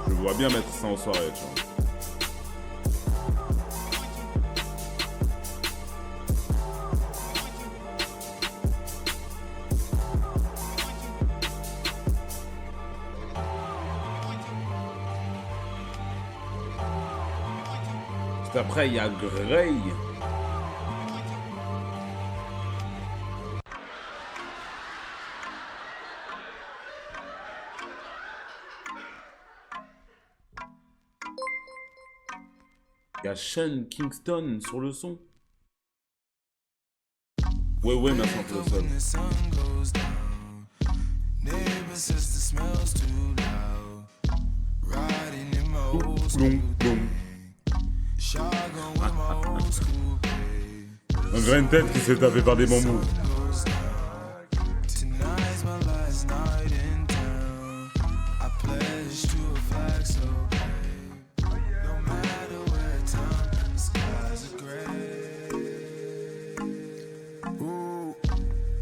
Je vois bien mettre ça en soirée, tu vois. Après, il y a Grey. Il y a Sean Kingston sur le son. Ouais, merci un peu le son. When the sun goes down, neighbor says the smell's too loud. Riding in my old school thing. Shotgun with my old school babe. Un grain de tête qui s'est tapé par des bambous. Goes down. Tonight's my last night in town. I pledge to a flag so brave. No matter where time, the skies are gray. Ooh,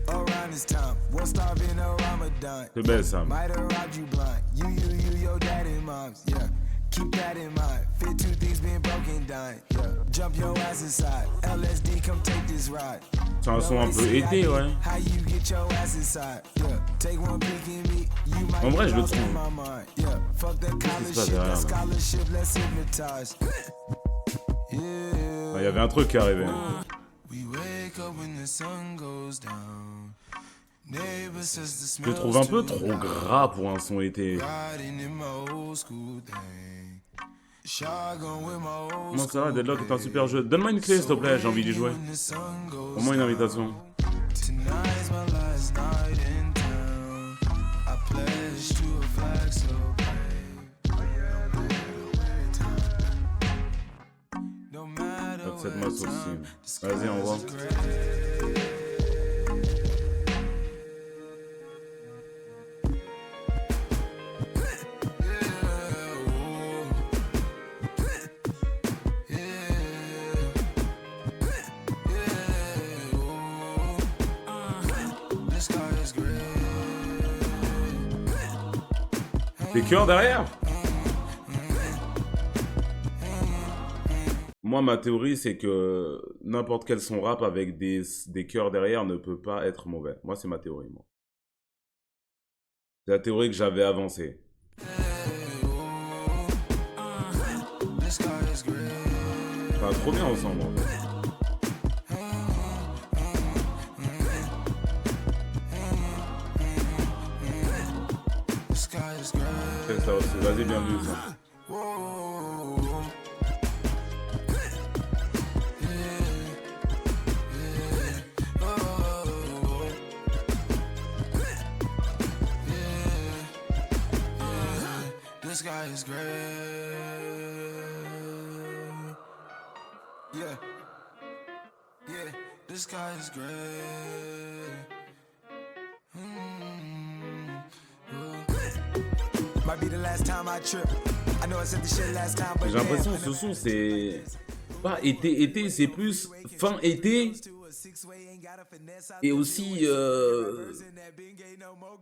around this time, won't stop in a Ramadan. C'est belle ça. Might have robbed you blind. You, your dad and moms, yeah. Keep that in mind. Fit two things being broken down, yeah. Jump your ass inside. LSD, come take this ride. C'est un son un peu été, ouais. How you get your ass inside, yeah. Take one peek at me. You might En vrai, je le be lost trouve. in my mind, yeah. Fuck that college passe shit, derrière, that là? scholarship, let's hypnotize. Yeah. Il y avait un truc qui arrivait. We wake up when the sun goes down. Neighbor says the Je le smell's trouve un peu too trop loud. gras pour un son été. Riding in my old school thing. Shotgun with my old Comment ça va, school Deadlock est un babe. super jeu. Donne-moi une clé, s'il te plaît, j'ai envie d'y jouer. When the sun goes Au moins une invitation. Tonight's my last night in town. I pledge to a flag so brave. No matter Pas de cette where masse time, aussi. the Vas-y, skies envoie. are gray. Des cœurs derrière? Moi, ma théorie, c'est que n'importe quel son rap avec des chœurs derrière ne peut pas être mauvais. Moi, c'est ma théorie, moi. C'est la théorie que j'avais avancée. Ça va trop bien ensemble, en fait. C'est ça aussi. Vas-y, bienvenue, ça. The sky is gray. Yeah. Yeah, the sky is gray. Might be the last time I trip. I know I said the shit last time, but J'ai l'impression que ce son, c'est pas été, c'est plus fin été et aussi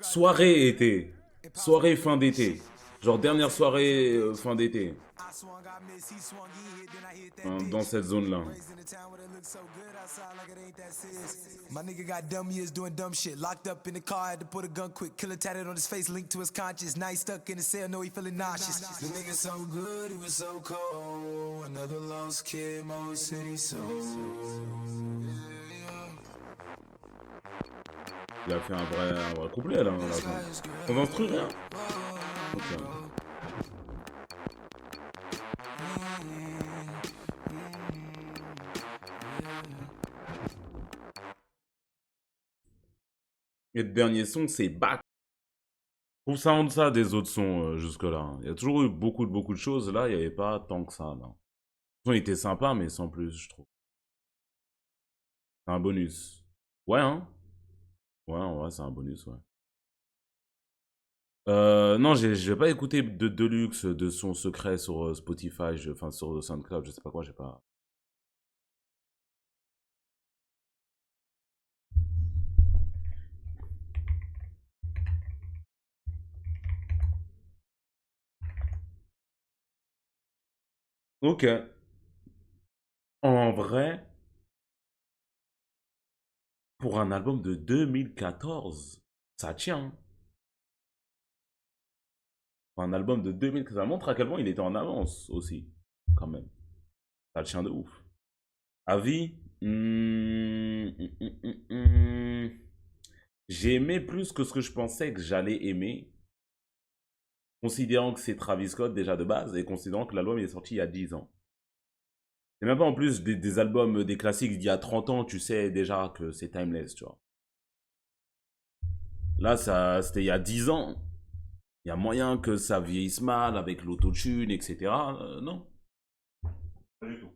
soirée été, soirée fin d'été, genre dernière soirée fin d'été, dans cette zone-là. My nigga got dumb years doing dumb shit. Locked up in the car, had to put a gun quick. Killer tatted on his face, linked to his conscience. Now he stuck in the cell, know he feeling nauseous. The nigga so good, he was so cold. Another lost kid, Mo City soul. Il a fait un vrai couplet là. Sans instru, rien. Ok. Et le dernier son, c'est Back. Je trouve ça en deçà des autres sons jusque-là. Il y a toujours eu beaucoup de choses. Là, il n'y avait pas tant que ça. Là. Le son était sympa, mais sans plus, je trouve. C'est un bonus. Ouais, hein? Ouais, en vrai, c'est un bonus, ouais. Non, je vais pas écouter de Deluxe, de son secret sur Spotify, enfin sur SoundCloud, je sais pas quoi, j'ai pas. Ok. En vrai, pour un album de 2014, ça tient. Pour un album de 2014, ça montre à quel point il était en avance aussi, quand même. Ça le chien de ouf. Avis, j'ai aimé plus que ce que je pensais que j'allais aimer, considérant que c'est Travis Scott déjà de base et considérant que l'album est sorti il y a 10 ans. Et même pas en plus des albums, des classiques d'il y a 30 ans, tu sais déjà que c'est timeless, tu vois. Là, c'était il y a 10 ans. Il y a moyen que ça vieillisse mal avec l'autotune, etc. Non. Pas du tout.